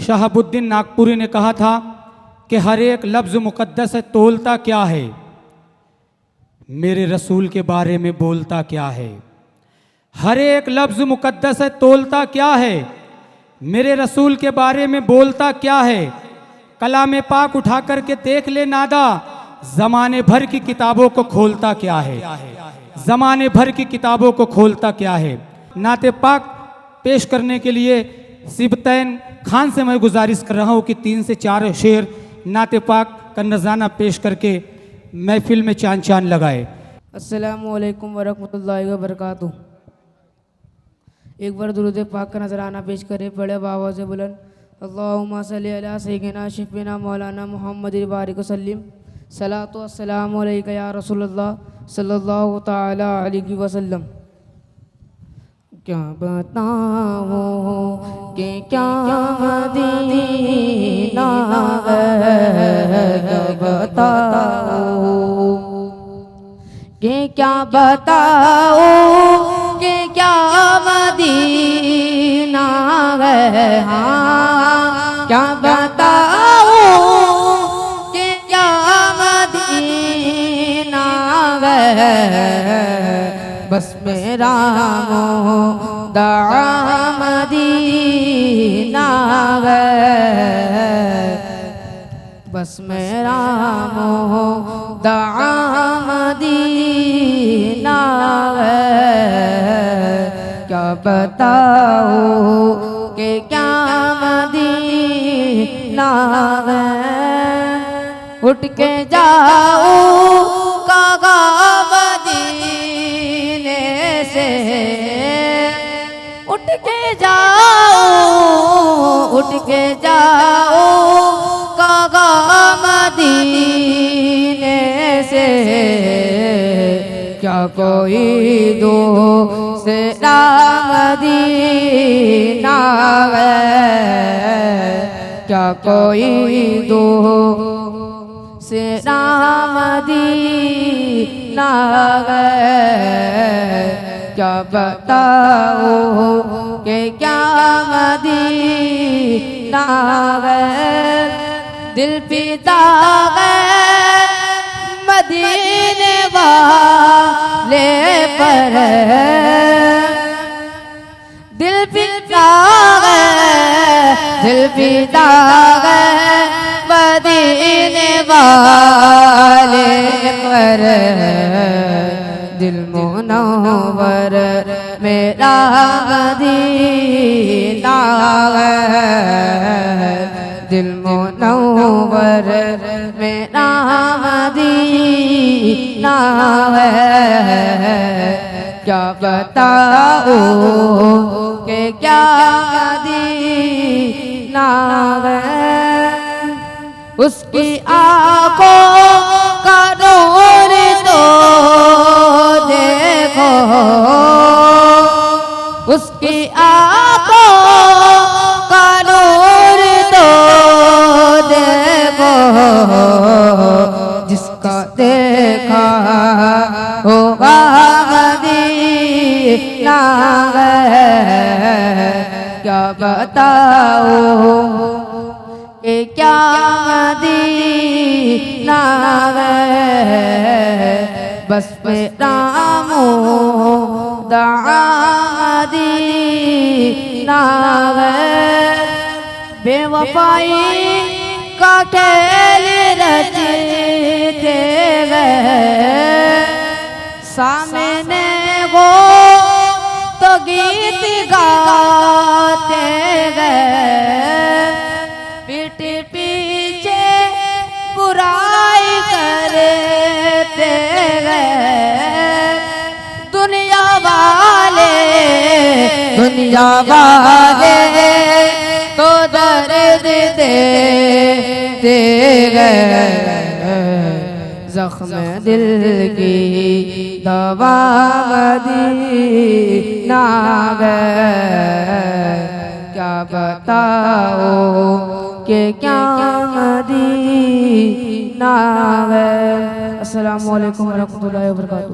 शहाबुद्दीन नागपुरी ने कहा था कि हर एक लफ्ज़ मुक़द्दस है, तोलता क्या है, मेरे रसूल के बारे में बोलता क्या है। हर एक लफ्ज़ मुक़द्दस है, तोलता क्या है, मेरे रसूल के बारे में बोलता क्या है। कलाम पाक उठा करके देख ले नादा, ज़माने भर की किताबों को खोलता क्या है, ज़माने भर की किताबों को खोलता क्या है। नाते पाक पेश करने के लिए सिबतैन खान से मैं गुजारिश कर रहा हूँ कि 3 से 4 शेर नाते पाक का नज़ाना पेश करके महफिल में चांद चांद लगाए। अस्सलामु अलैकुम वरहमतुल्लाहि वबरकातुहू। एक बार दुरूद पाक का नजराना पेश करें बड़े आवाज़ बुलंद। अल्लाहुम्मा सल्ली अला सय्यिदिना शफीना मौलाना मुहम्मद बारिक वसल्लिम। सलातो अस्सलामु अलैका या रसूलल्लाह सल्लल्लाहु ताला अलैहि वसल्लम। क्या बताओ कि क्या मदीना क्या बताओ कि क्या बताओ कि क्या मदीना है। हाँ क्या बताओ कि क्या मदीना है। बस मेरा मोहदा मदीना है, बस मेरा मोहदा मदीना है। क्या बताओ कि क्या मदीना है। उठ के जाओ कागा मदीने से, उठ के जाओ, उठ के जाओ कागा मदीने से। क्या कोई दो से मदीना है, क्या कोई दो से मदीना है। क्या बताओ कि क्या मदीना है। दिल पिता है मदीने वाले पर, दिल पिता है, दिल पिता है मदीने वाले पर। दिल मुनव्वर मेरा मदीना है, दिल मुनव्वर मेरा मदीना है। क्या बताओ कि क्या मदीना है। उसकी आँखों का नूर तो देखो, उसकी आँखों का नूर तो देखो। जिसका देखा होगा मदीना है। क्या बताओ कि क्या मदीना है। बस मेरा मोहदा मदीना है। बेवफाई का खेल रचते गए, सामने वो तो गीत गाते गए। पीठ पीछे बुराई करते गए। दुनिया वाले तो दर्द देते गए। ज़ख्म दिल की दवा मदीना है। क्या बताओ कि क्या मदीना है। अस्सलामु अलैकुम वरहमतुल्लाहि वबरकातुहू।